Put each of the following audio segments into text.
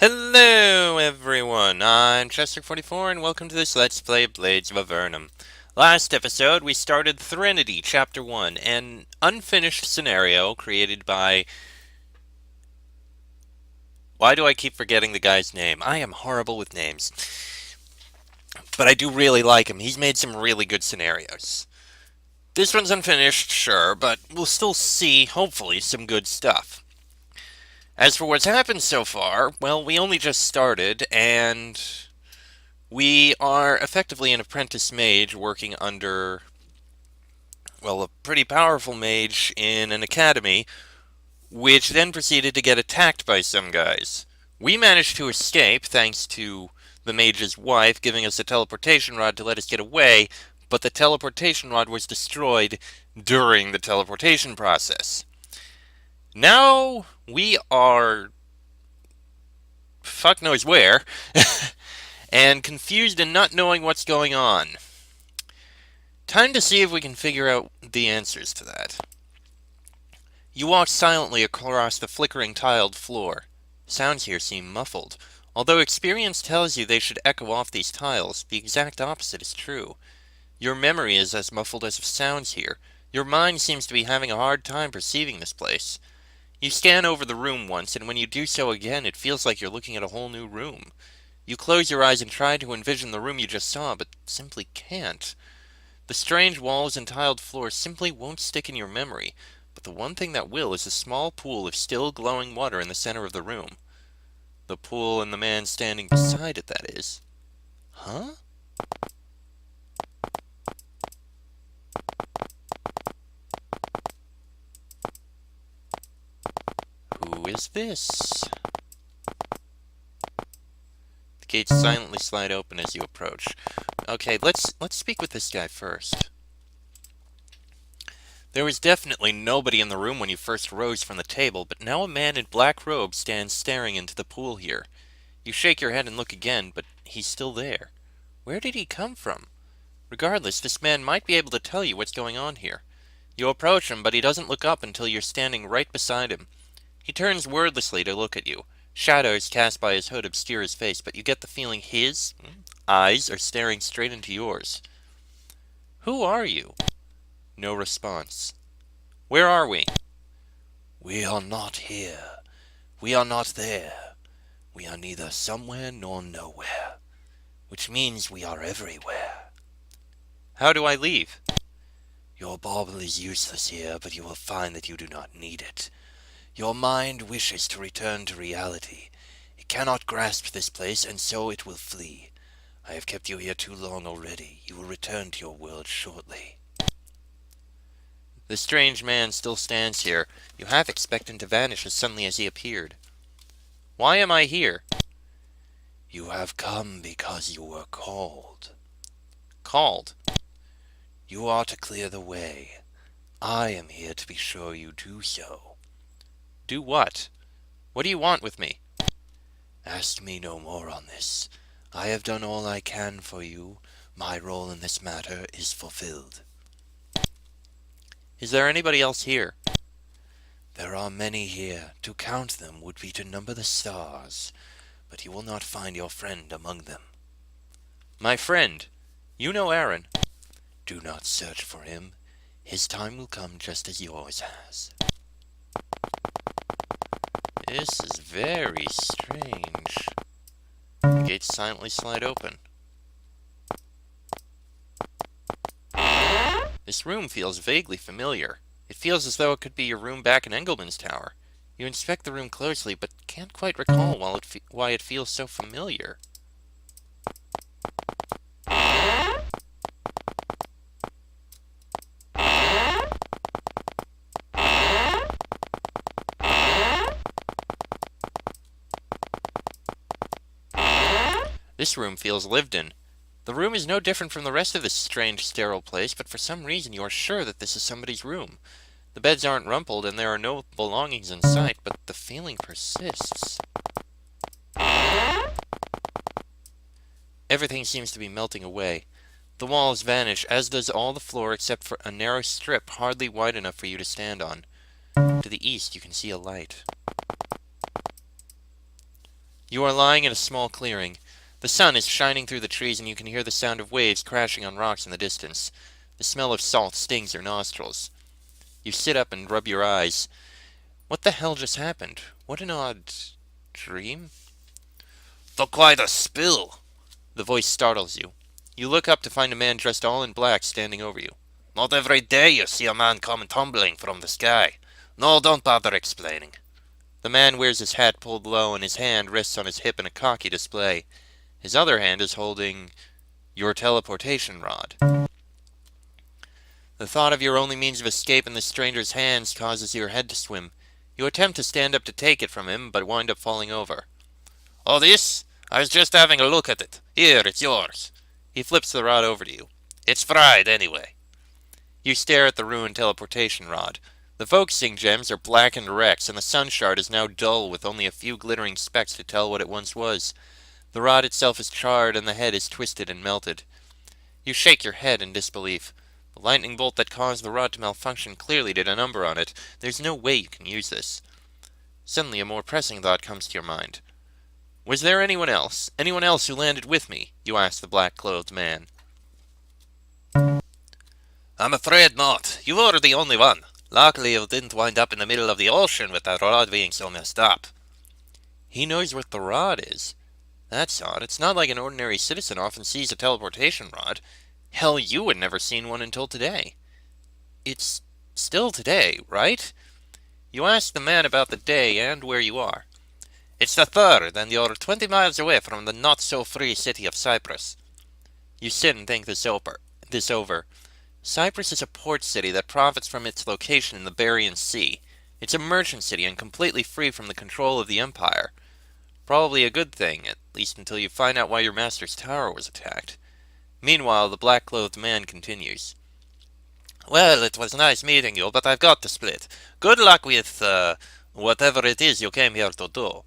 Hello everyone, I'm Chester44 and welcome to this Let's Play Blades of Avernum. Last episode we started Threnody Chapter 1, an unfinished scenario created by... Why do I keep forgetting the guy's name? I am horrible with names. But I do really like him, he's made some really good scenarios. This one's unfinished, sure, but we'll still see, hopefully, some good stuff. As for what's happened so far, well, we only just started, and... we are effectively an apprentice mage working under, well, a pretty powerful mage in an academy, which then proceeded to get attacked by some guys. We managed to escape thanks to the mage's wife giving us a teleportation rod to let us get away, but the teleportation rod was destroyed during the teleportation process. Now we are fuck knows where, and confused and not knowing what's going on. Time to see if we can figure out the answers to that. You walk silently across the flickering tiled floor. Sounds here seem muffled. Although experience tells you they should echo off these tiles, the exact opposite is true. Your memory is as muffled as sounds here. Your mind seems to be having a hard time perceiving this place. You scan over the room once, and when you do so again, it feels like you're looking at a whole new room. You close your eyes and try to envision the room you just saw, but simply can't. The strange walls and tiled floors simply won't stick in your memory, but the one thing that will is a small pool of still glowing water in the center of the room. The pool and the man standing beside it, that is. Huh? Who is this? The gates silently slide open as you approach. Okay, let's speak with this guy first. There was definitely nobody in the room when you first rose from the table, but now a man in black robes stands staring into the pool here. You shake your head and look again, but he's still there. Where did he come from? Regardless, this man might be able to tell you what's going on here. You approach him, but he doesn't look up until you're standing right beside him. He turns wordlessly to look at you. Shadows cast by his hood obscure his face, but you get the feeling his eyes are staring straight into yours. Who are you? No response. Where are we? We are not here. We are not there. We are neither somewhere nor nowhere, which means we are everywhere. How do I leave? Your bauble is useless here, but you will find that you do not need it. Your mind wishes to return to reality. It cannot grasp this place, and so it will flee. I have kept you here too long already. You will return to your world shortly. The strange man still stands here. You half expect him to vanish as suddenly as he appeared. Why am I here? You have come because you were called. Called? You are to clear the way. I am here to be sure you do so. Do what? What do you want with me? Ask me no more on this. I have done all I can for you. My role in this matter is fulfilled. Is there anybody else here? There are many here. To count them would be to number the stars, but you will not find your friend among them. My friend. You know Aaron. Do not search for him. His time will come just as yours has. This is very strange. The gates silently slide open. This room feels vaguely familiar. It feels as though it could be your room back in Engelman's tower. You inspect the room closely, but can't quite recall why it feels so familiar. This room feels lived in. The room is no different from the rest of this strange, sterile place, but for some reason you are sure that this is somebody's room. The beds aren't rumpled and there are no belongings in sight, but the feeling persists. Everything seems to be melting away. The walls vanish, as does all the floor except for a narrow strip hardly wide enough for you to stand on. To the east you can see a light. You are lying in a small clearing. The sun is shining through the trees and you can hear the sound of waves crashing on rocks in the distance. The smell of salt stings your nostrils. You sit up and rub your eyes. What the hell just happened? What an odd dream? Though quite a spill. The voice startles you. You look up to find a man dressed all in black standing over you. Not every day you see a man come tumbling from the sky. No, don't bother explaining. The man wears his hat pulled low and his hand rests on his hip in a cocky display. His other hand is holding your teleportation rod. The thought of your only means of escape in this stranger's hands causes your head to swim. You attempt to stand up to take it from him, but wind up falling over. Oh, this? I was just having a look at it. Here, it's yours. He flips the rod over to you. It's fried, anyway. You stare at the ruined teleportation rod. The focusing gems are blackened wrecks, and the sun shard is now dull with only a few glittering specks to tell what it once was. The rod itself is charred, and the head is twisted and melted. You shake your head in disbelief. The lightning bolt that caused the rod to malfunction clearly did a number on it. There's no way you can use this. Suddenly a more pressing thought comes to your mind. Was there anyone else? Anyone else who landed with me? You ask the black-clothed man. I'm afraid not. You were the only one. Luckily you didn't wind up in the middle of the ocean with that rod being so messed up. He knows what the rod is. That's odd. It's not like an ordinary citizen often sees a teleportation rod. Hell, you had never seen one until today. It's still today, right? You ask the man about the day and where you are. It's the 3rd, and you're 20 miles away from the not-so-free city of Cyprus. You sit and think this over. Cyprus is a port city that profits from its location in the Barian Sea. It's a merchant city and completely free from the control of the Empire. Probably a good thing, at least until you find out why your master's tower was attacked. Meanwhile, the black-clothed man continues. Well, it was nice meeting you, but I've got to split. Good luck with, whatever it is you came here to do.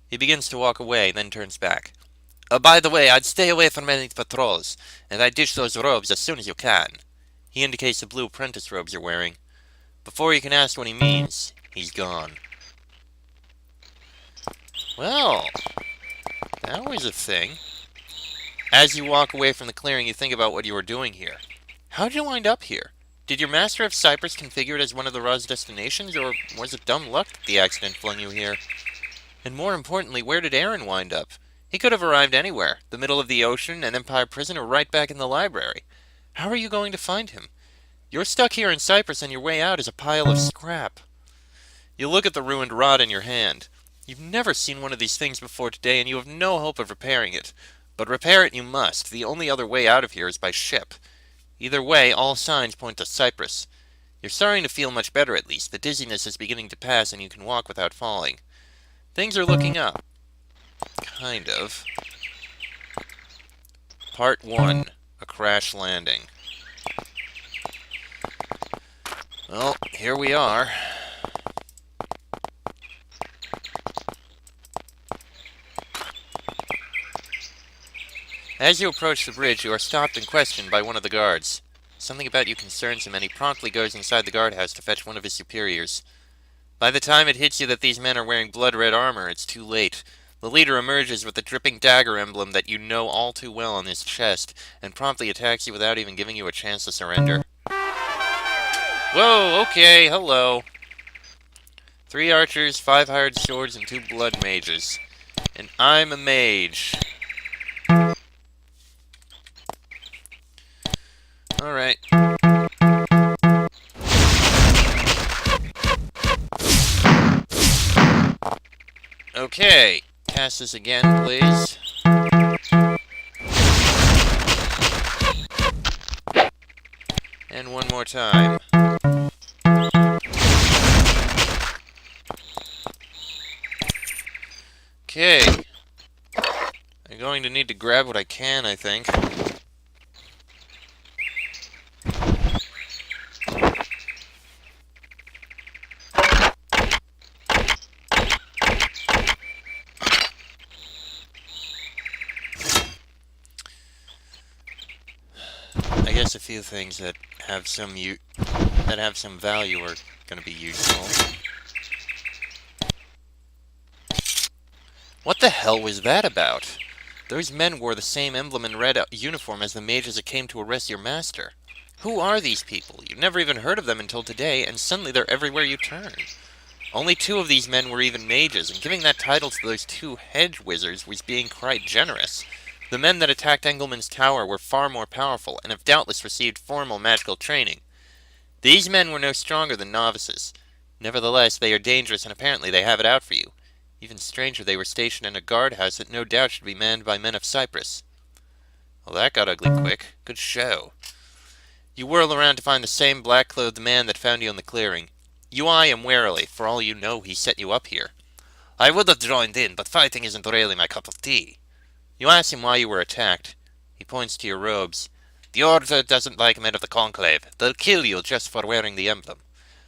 He begins to walk away, then turns back. By the way, I'd stay away from any patrols, and I'd ditch those robes as soon as you can. He indicates the blue apprentice robes you're wearing. Before you can ask what he means, he's gone. Well, that was a thing. As you walk away from the clearing, you think about what you were doing here. How'd you wind up here? Did your master of Cyprus configure it as one of the Rod's destinations, or was it dumb luck that the accident flung you here? And more importantly, where did Aaron wind up? He could have arrived anywhere, the middle of the ocean, an Empire prison, or right back in the library. How are you going to find him? You're stuck here in Cyprus, and your way out is a pile of scrap. You look at the ruined rod in your hand. You've never seen one of these things before today, and you have no hope of repairing it. But repair it you must. The only other way out of here is by ship. Either way, all signs point to Cyprus. You're starting to feel much better, at least. The dizziness is beginning to pass, and you can walk without falling. Things are looking up. Kind of. Part 1. A crash landing. Well, here we are. As you approach the bridge, you are stopped and questioned by one of the guards. Something about you concerns him, and he promptly goes inside the guardhouse to fetch one of his superiors. By the time it hits you that these men are wearing blood-red armor, it's too late. The leader emerges with the dripping dagger emblem that you know all too well on his chest, and promptly attacks you without even giving you a chance to surrender. Whoa, okay, hello. 3 archers, 5 hired swords, and 2 blood mages. And I'm a mage. Alright. Okay. Cast this again, please. And one more time. Okay. I'm going to need to grab what I can, I think. I guess a few things that have some value are going to be useful. What the hell was that about? Those men wore the same emblem and red uniform as the mages that came to arrest your master. Who are these people? You've never even heard of them until today, and suddenly they're everywhere you turn. Only 2 of these men were even mages, and giving that title to those 2 hedge wizards was being quite generous. The men that attacked Engelman's tower were far more powerful, and have doubtless received formal magical training. These men were no stronger than novices. Nevertheless, they are dangerous, and apparently they have it out for you. Even stranger, they were stationed in a guardhouse that no doubt should be manned by men of Cyprus. Well, that got ugly quick. Good show. You whirl around to find the same black-clothed man that found you in the clearing. You eye him warily. For all you know, he set you up here. I would have joined in, but fighting isn't really my cup of tea. You ask him why you were attacked. He points to your robes. The Order doesn't like men of the Conclave. They'll kill you just for wearing the emblem.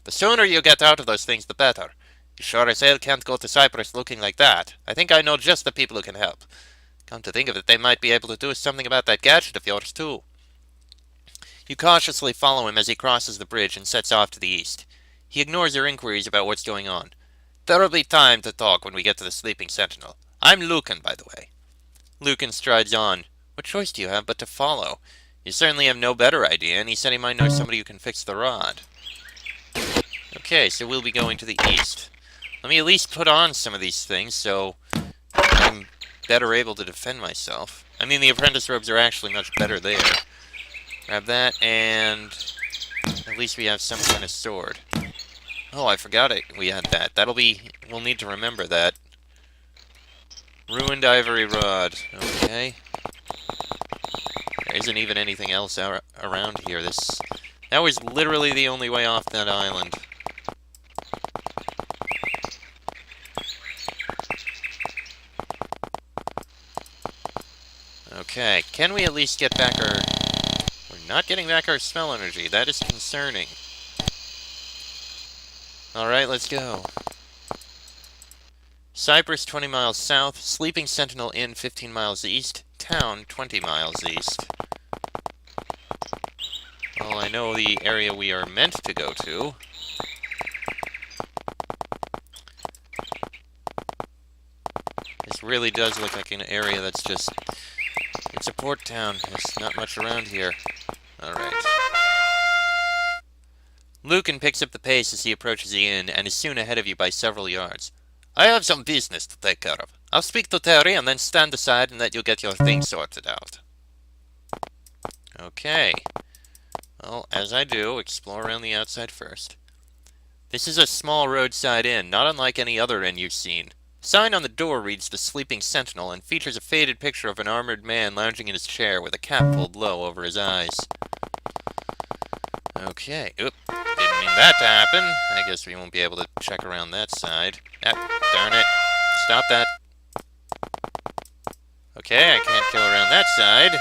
The sooner you get out of those things, the better. You sure as hell can't go to Cyprus looking like that. I think I know just the people who can help. Come to think of it, they might be able to do something about that gadget of yours, too. You cautiously follow him as he crosses the bridge and sets off to the east. He ignores your inquiries about what's going on. There'll be time to talk when we get to the Sleeping Sentinel. I'm Lucan, by the way. Lucan strides on. What choice do you have but to follow? You certainly have no better idea, and he said he might know somebody who can fix the rod. Okay, so we'll be going to the east. Let me at least put on some of these things so I'm better able to defend myself. I mean, the apprentice robes are actually much better there. Grab that, and at least we have some kind of sword. Oh, I forgot we had that. We'll need to remember that. Ruined ivory rod. Okay. There isn't even anything else around here. That was literally the only way off that island. Okay, can we at least get back our... We're not getting back our spell energy. That is concerning. Alright, let's go. Cyprus 20 miles south, Sleeping Sentinel Inn 15 miles east, town 20 miles east. Well, I know the area we are meant to go to. This really does look like an area that's just... It's a port town. There's not much around here. Alright. Lucan picks up the pace as he approaches the inn, and is soon ahead of you by several yards. I have some business to take care of. I'll speak to Terry and then stand aside and let you get your things sorted out. Okay. Well, as I do, explore around the outside first. This is a small roadside inn, not unlike any other inn you've seen. The sign on the door reads The Sleeping Sentinel and features a faded picture of an armored man lounging in his chair with a cap pulled low over his eyes. Okay. Oop. Didn't mean that to happen. I guess we won't be able to check around that side. Ah, darn it. Stop that. Okay, I can't go around that side.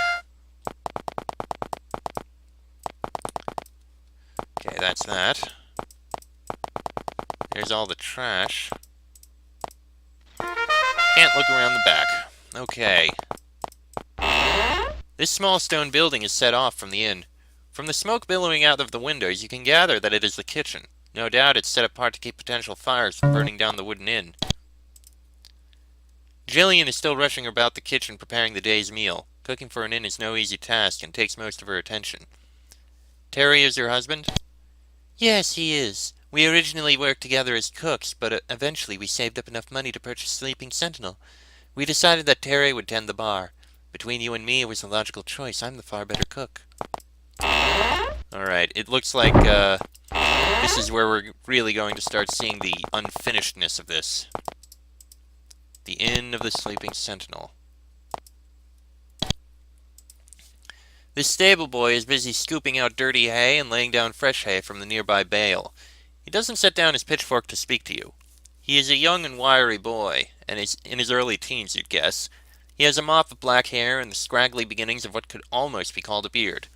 Okay, that's that. There's all the trash. Can't look around the back. Okay. This small stone building is set off from the inn. From the smoke billowing out of the windows, you can gather that it is the kitchen. No doubt it's set apart to keep potential fires from burning down the wooden inn. Jillian is still rushing about the kitchen preparing the day's meal. Cooking for an inn is no easy task and takes most of her attention. Terry is your husband? Yes, he is. We originally worked together as cooks, but eventually we saved up enough money to purchase Sleeping Sentinel. We decided that Terry would tend the bar. Between you and me, it was a logical choice. I'm the far better cook. Alright, it looks like this is where we're really going to start seeing the unfinishedness of this. The Inn of the Sleeping Sentinel. This stableboy is busy scooping out dirty hay and laying down fresh hay from the nearby bale. He doesn't set down his pitchfork to speak to you. He is a young and wiry boy, and is in his early teens, you'd guess. He has a mop of black hair and the scraggly beginnings of what could almost be called a beard.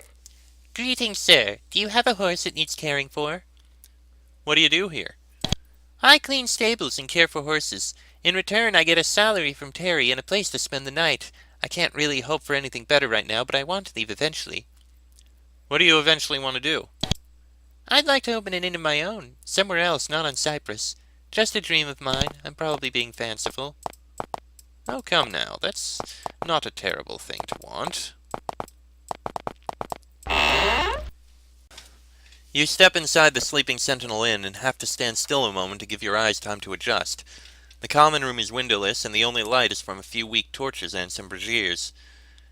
Greetings, sir. Do you have a horse that needs caring for? What do you do here? I clean stables and care for horses. In return, I get a salary from Terry and a place to spend the night. I can't really hope for anything better right now, but I want to leave eventually. What do you eventually want to do? I'd like to open an inn of my own, somewhere else, not on Cyprus. Just a dream of mine. I'm probably being fanciful. Oh, come now, that's not a terrible thing to want. You step inside the Sleeping Sentinel Inn and have to stand still a moment to give your eyes time to adjust. The common room is windowless, and the only light is from a few weak torches and some braziers.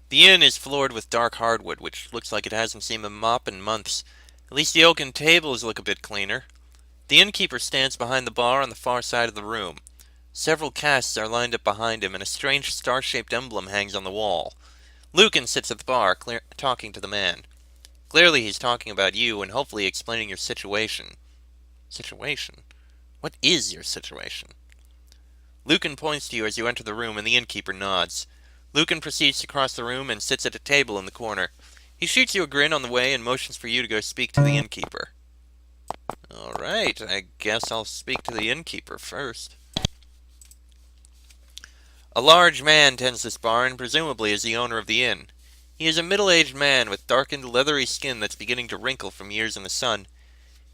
The inn is floored with dark hardwood, which looks like it hasn't seen a mop in months. At least the oaken tables look a bit cleaner. The innkeeper stands behind the bar on the far side of the room. Several casts are lined up behind him, and a strange star-shaped emblem hangs on the wall. Lucan sits at the bar, talking to the man. Clearly he's talking about you, and hopefully explaining your situation. Situation? What is your situation? Lucan points to you as you enter the room, and the innkeeper nods. Lucan proceeds to cross the room and sits at a table in the corner. He shoots you a grin on the way and motions for you to go speak to the innkeeper. Alright, I guess I'll speak to the innkeeper first. A large man tends this bar and presumably is the owner of the inn. He is a middle-aged man with darkened, leathery skin that's beginning to wrinkle from years in the sun.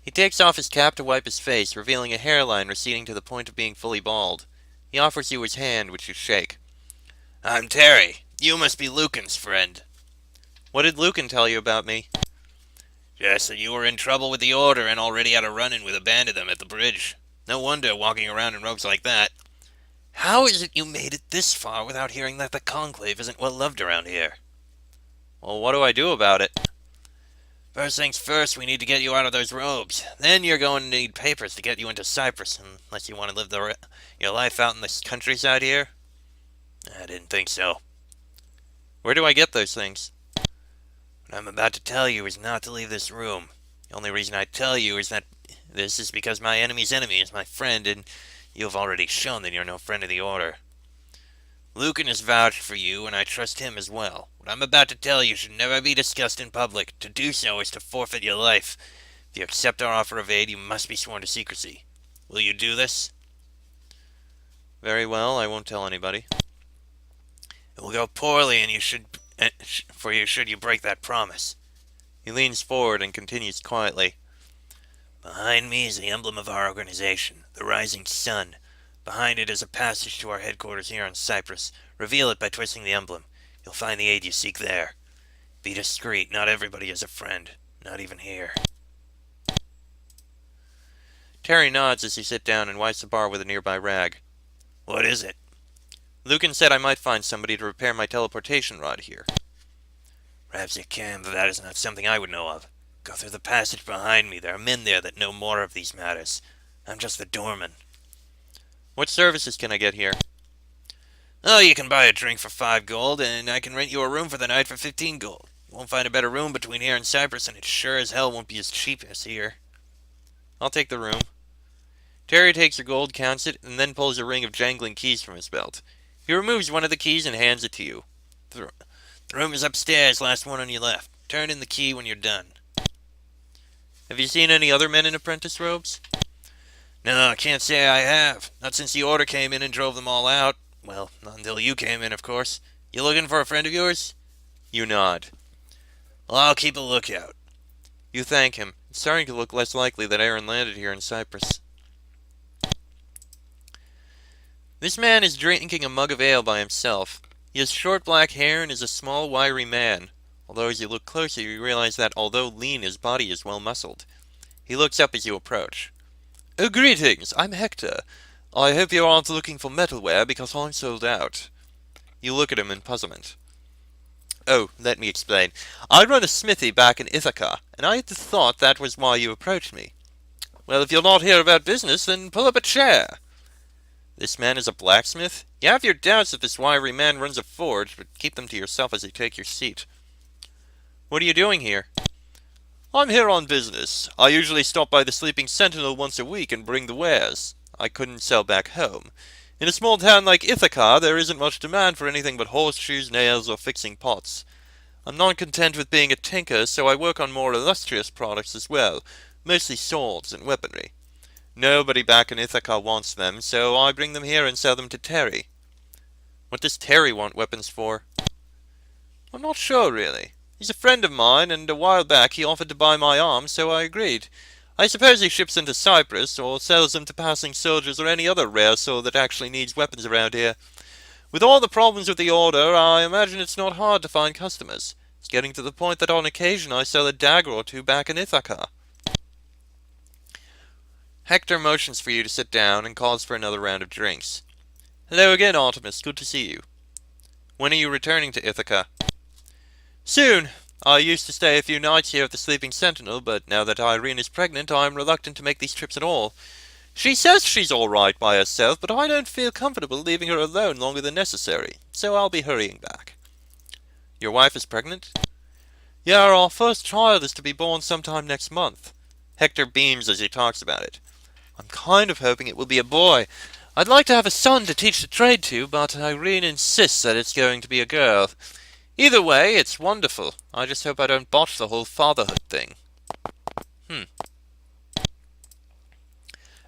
He takes off his cap to wipe his face, revealing a hairline receding to the point of being fully bald. He offers you his hand, which you shake. I'm Terry. You must be Lucan's friend. What did Lucan tell you about me? Just that you were in trouble with the Order and already had a run-in with a band of them at the bridge. No wonder walking around in robes like that. How is it you made it this far without hearing that the Conclave isn't well loved around here? Well, what do I do about it? First things first, we need to get you out of those robes. Then you're going to need papers to get you into Cyprus, unless you want to live your life out in the countryside here. I didn't think so. Where do I get those things? What I'm about to tell you is not to leave this room. The only reason I tell you is that this is because my enemy's enemy is my friend, and you have already shown that you're no friend of the Order. Lucan has vouched for you, and I trust him as well. What I'm about to tell you should never be discussed in public. To do so is to forfeit your life. If you accept our offer of aid, you must be sworn to secrecy. Will you do this? Very well, I won't tell anybody. It will go poorly, and should you break that promise. He leans forward and continues quietly. Behind me is the emblem of our organization, the rising sun. Behind it is a passage to our headquarters here on Cyprus. Reveal it by twisting the emblem. You'll find the aid you seek there. Be discreet. Not everybody is a friend. Not even here. Terry nods as you sit down and wipes the bar with a nearby rag. What is it? Lucan said I might find somebody to repair my teleportation rod here. Perhaps you can, but that is not something I would know of. Go through the passage behind me. There are men there that know more of these matters. I'm just the doorman. What services can I get here? Oh, you can buy a drink for 5 gold, and I can rent you a room for the night for 15 gold. You won't find a better room between here and Cyprus, and it sure as hell won't be as cheap as here. I'll take the room. Terry takes the gold, counts it, and then pulls a ring of jangling keys from his belt. He removes one of the keys and hands it to you. The room is upstairs, last one on your left. Turn in the key when you're done. Have you seen any other men in apprentice robes? No, I can't say I have. Not since the Order came in and drove them all out. Well, not until you came in, of course. You looking for a friend of yours? You nod. Well, I'll keep a lookout. You thank him. It's starting to look less likely that Aaron landed here in Cyprus. This man is drinking a mug of ale by himself. He has short black hair and is a small, wiry man. Although as you look closer, you realize that although lean, his body is well muscled. He looks up as you approach. Oh, greetings, I'm Hector. I hope you aren't looking for metalware, because I'm sold out. You look at him in puzzlement. Oh, let me explain. I run a smithy back in Ithaca, and I had thought that was why you approached me. Well, if you're not here about business, then pull up a chair. This man is a blacksmith? You have your doubts that this wiry man runs a forge, but keep them to yourself as you take your seat. What are you doing here? I'm here on business. I usually stop by the Sleeping Sentinel once a week and bring the wares I couldn't sell back home. In a small town like Ithaca, there isn't much demand for anything but horseshoes, nails, or fixing pots. I'm not content with being a tinker, so I work on more illustrious products as well, mostly swords and weaponry. Nobody back in Ithaca wants them, so I bring them here and sell them to Terry. What does Terry want weapons for? I'm not sure, really. He's a friend of mine, and a while back he offered to buy my arms, so I agreed. I suppose he ships into Cyprus, or sells them to passing soldiers or any other rare soul that actually needs weapons around here. With all the problems with the order, I imagine it's not hard to find customers. It's getting to the point that on occasion I sell a dagger or two back in Ithaca. Hector motions for you to sit down and calls for another round of drinks. Hello again, Artemis. Good to see you. When are you returning to Ithaca? Soon. I used to stay a few nights here at the Sleeping Sentinel, but now that Irene is pregnant, I'm reluctant to make these trips at all. She says she's all right by herself, but I don't feel comfortable leaving her alone longer than necessary, so I'll be hurrying back. Your wife is pregnant? Yeah, our first child is to be born sometime next month. Hector beams as he talks about it. I'm kind of hoping it will be a boy. I'd like to have a son to teach the trade to, but Irene insists that it's going to be a girl. Either way, it's wonderful. I just hope I don't botch the whole fatherhood thing.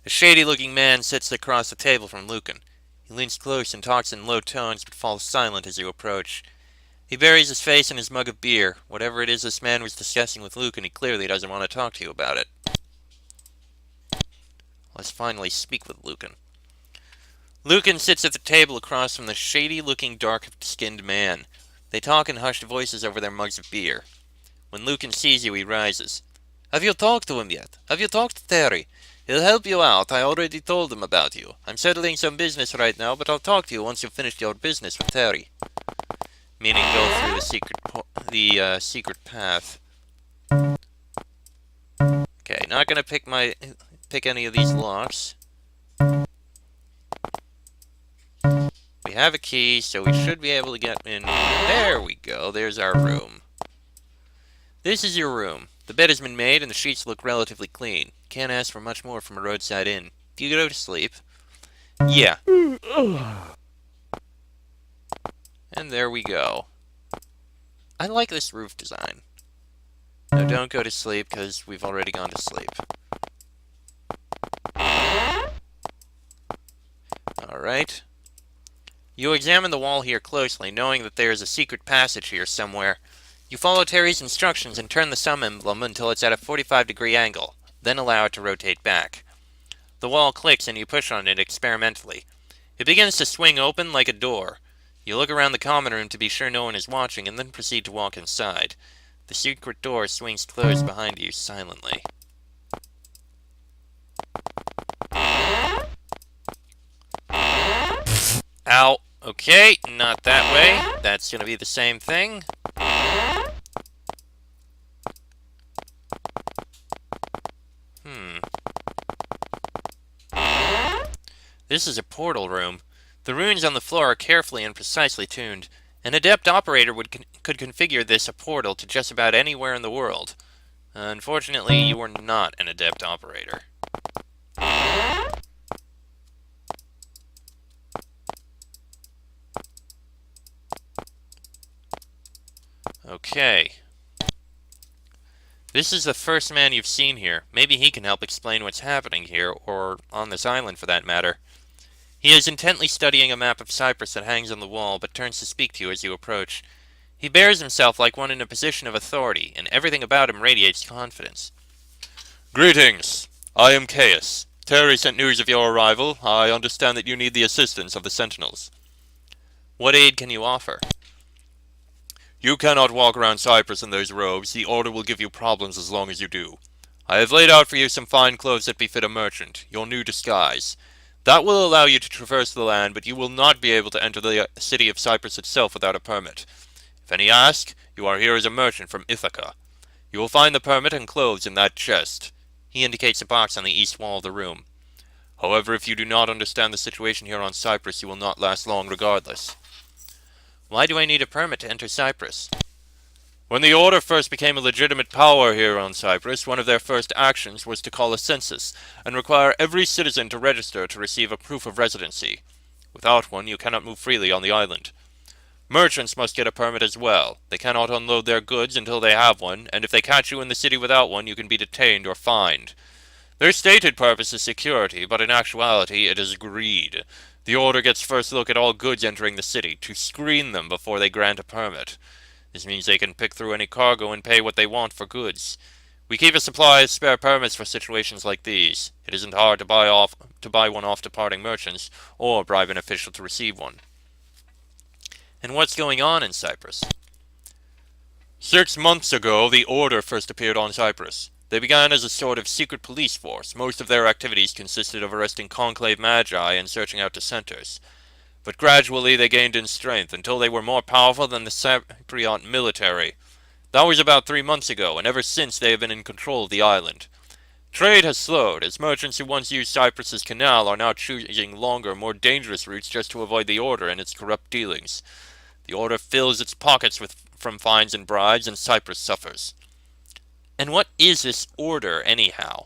A shady-looking man sits across the table from Lucan. He leans close and talks in low tones, but falls silent as you approach. He buries his face in his mug of beer. Whatever it is this man was discussing with Lucan, he clearly doesn't want to talk to you about it. Let's finally speak with Lucan. Lucan sits at the table across from the shady-looking, dark-skinned man. They talk in hushed voices over their mugs of beer. When Lucan sees you, he rises. Have you talked to him yet? Have you talked to Terry? He'll help you out. I already told him about you. I'm settling some business right now, but I'll talk to you once you've finished your business with Terry. Meaning go through the secret path. Okay, not gonna pick any of these locks. We have a key, so we should be able to get in. There we go. There's our room. This is your room. The bed has been made and the sheets look relatively clean. Can't ask for much more from a roadside inn. Do you go to sleep? Yeah. And there we go. I like this roof design. No, don't go to sleep because we've already gone to sleep. Alright. You examine the wall here closely, knowing that there is a secret passage here somewhere. You follow Terry's instructions and turn the sun emblem until it's at a 45-degree angle, then allow it to rotate back. The wall clicks and you push on it experimentally. It begins to swing open like a door. You look around the common room to be sure no one is watching and then proceed to walk inside. The secret door swings closed behind you silently. Ow. Okay, not that way. That's gonna be the same thing. This is a portal room. The runes on the floor are carefully and precisely tuned. An adept operator could configure this a portal to just about anywhere in the world. Unfortunately, you are not an adept operator. Okay. This is the first man you've seen here. Maybe he can help explain what's happening here, or on this island for that matter. He is intently studying a map of Cyprus that hangs on the wall, but turns to speak to you as you approach. He bears himself like one in a position of authority, and everything about him radiates confidence. Greetings. I am Caius. Terry sent news of your arrival. I understand that you need the assistance of the Sentinels. What aid can you offer? You cannot walk around Cyprus in those robes. The Order will give you problems as long as you do. I have laid out for you some fine clothes that befit a merchant, your new disguise. That will allow you to traverse the land, but you will not be able to enter the city of Cyprus itself without a permit. If any ask, you are here as a merchant from Ithaca. You will find the permit and clothes in that chest. He indicates a box on the east wall of the room. However, if you do not understand the situation here on Cyprus, you will not last long regardless. Why do I need a permit to enter Cyprus? When the Order first became a legitimate power here on Cyprus, one of their first actions was to call a census and require every citizen to register to receive a proof of residency. Without one, you cannot move freely on the island. Merchants must get a permit as well. They cannot unload their goods until they have one, and if they catch you in the city without one, you can be detained or fined. Their stated purpose is security, but in actuality it is greed. The Order gets first look at all goods entering the city, to screen them before they grant a permit. This means they can pick through any cargo and pay what they want for goods. We keep a supply of spare permits for situations like these. It isn't hard to buy one off departing merchants, or bribe an official to receive one. And what's going on in Cyprus? 6 months ago, the Order first appeared on Cyprus. They began as a sort of secret police force. Most of their activities consisted of arresting conclave magi and searching out dissenters. But gradually they gained in strength until they were more powerful than the Cypriot military. That was about 3 months ago, and ever since they have been in control of the island. Trade has slowed, as merchants who once used Cyprus's canal are now choosing longer, more dangerous routes just to avoid the Order and its corrupt dealings. The Order fills its pockets from fines and bribes, and Cyprus suffers. And what is this Order, anyhow?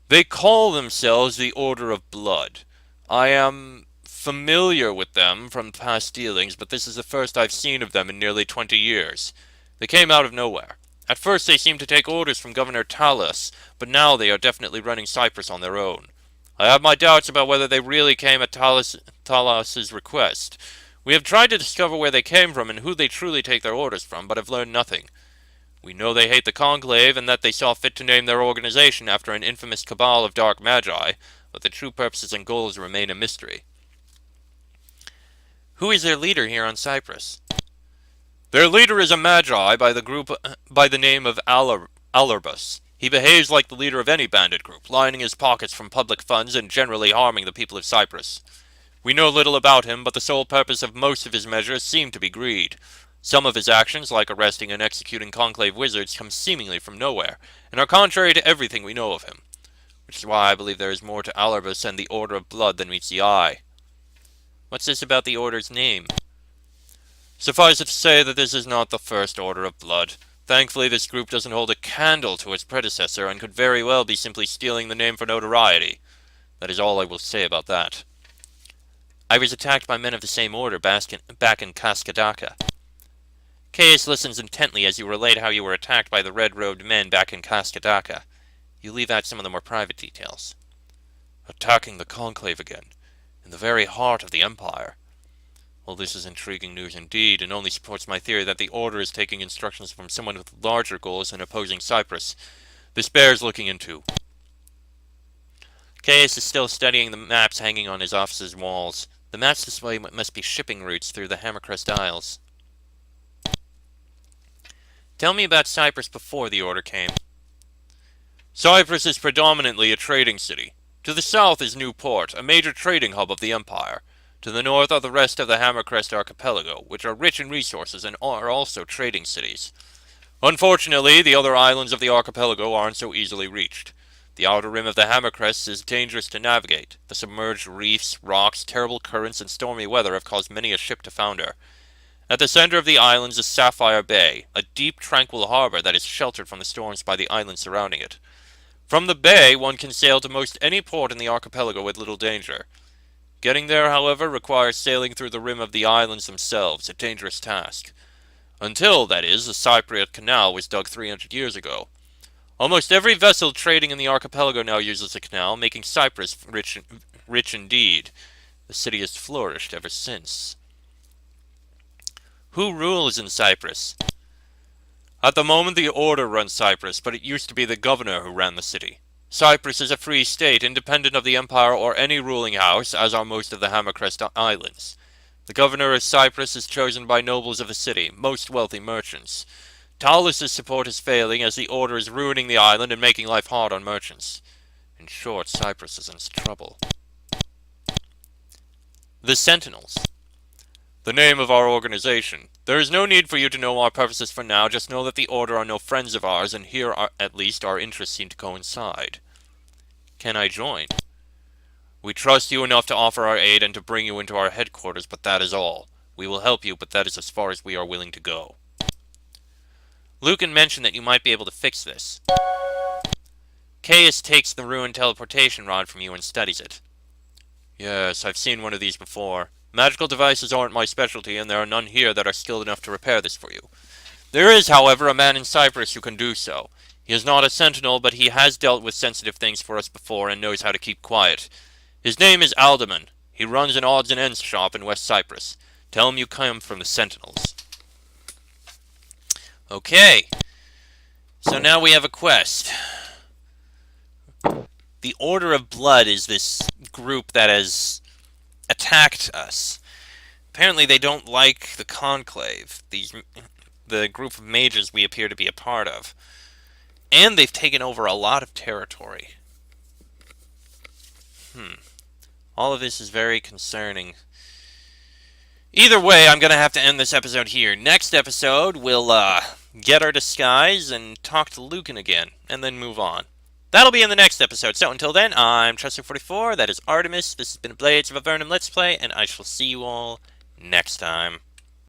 They call themselves the Order of Blood. I am familiar with them from past dealings, but this is the first I've seen of them in nearly 20 years. They came out of nowhere. At first they seemed to take orders from Governor Talos, but now they are definitely running Cyprus on their own. I have my doubts about whether they really came at Talos's request. We have tried to discover where they came from and who they truly take their orders from, but have learned nothing. We know they hate the Conclave and that they saw fit to name their organization after an infamous cabal of dark magi, but the true purposes and goals remain a mystery. Who is their leader here on Cyprus? Their leader is a magi by the name of Alerbus. He behaves like the leader of any bandit group, lining his pockets from public funds and generally harming the people of Cyprus. We know little about him, but the sole purpose of most of his measures seem to be greed. Some of his actions, like arresting and executing conclave wizards, come seemingly from nowhere, and are contrary to everything we know of him. Which is why I believe there is more to Alerbus and the Order of Blood than meets the eye. What's this about the Order's name? Suffice it to say that this is not the first Order of Blood. Thankfully, this group doesn't hold a candle to its predecessor and could very well be simply stealing the name for notoriety. That is all I will say about that. I was attacked by men of the same order back in Cascadaca. Caius listens intently as you relate how you were attacked by the red-robed men back in Cascadaca. You leave out some of the more private details. Attacking the Conclave again, in the very heart of the Empire. Well, this is intriguing news indeed, and only supports my theory that the Order is taking instructions from someone with larger goals than opposing Cyprus. This bears looking into. Caius is still studying the maps hanging on his office's walls. The maps display what must be shipping routes through the Hammercrest Isles. Tell me about Cyprus before the Order came. Cyprus is predominantly a trading city. To the south is Newport, a major trading hub of the Empire. To the north are the rest of the Hammercrest Archipelago, which are rich in resources and are also trading cities. Unfortunately, the other islands of the archipelago aren't so easily reached. The outer rim of the Hammercrest is dangerous to navigate. The submerged reefs, rocks, terrible currents, and stormy weather have caused many a ship to founder. At the center of the islands is Sapphire Bay, a deep, tranquil harbor that is sheltered from the storms by the islands surrounding it. From the bay, one can sail to most any port in the archipelago with little danger. Getting there, however, requires sailing through the rim of the islands themselves, a dangerous task. Until, that is, the Cypriot Canal was dug 300 years ago. Almost every vessel trading in the archipelago now uses the canal, making Cyprus rich indeed. The city has flourished ever since. Who rules in Cyprus? At the moment the Order runs Cyprus, but it used to be the governor who ran the city. Cyprus is a free state, independent of the Empire or any ruling house, as are most of the Hammercrest Islands. The governor of Cyprus is chosen by nobles of the city, most wealthy merchants. Talos' support is failing, as the Order is ruining the island and making life hard on merchants. In short, Cyprus is in trouble. The Sentinels. The name of our organization. There is no need for you to know our purposes for now, just know that the Order are no friends of ours, and here, at least, our interests seem to coincide. Can I join? We trust you enough to offer our aid and to bring you into our headquarters, but that is all. We will help you, but that is as far as we are willing to go. Lucan mentioned that you might be able to fix this. Caius takes the ruined teleportation rod from you and studies it. Yes, I've seen one of these before. Magical devices aren't my specialty, and there are none here that are skilled enough to repair this for you. There is, however, a man in Cyprus who can do so. He is not a sentinel, but he has dealt with sensitive things for us before and knows how to keep quiet. His name is Alderman. He runs an odds and ends shop in West Cyprus. Tell him you come from the Sentinels. Okay. So now we have a quest. The Order of Blood is this group that has attacked us. Apparently they don't like the Conclave, the group of mages we appear to be a part of. And they've taken over a lot of territory. All of this is very concerning. Either way, I'm going to have to end this episode here. Next episode, we'll get our disguise and talk to Lucan again, and then move on. That'll be in the next episode. So until then, I'm Trusting44. That is Artemis. This has been Blades of Avernum Let's Play, and I shall see you all next time.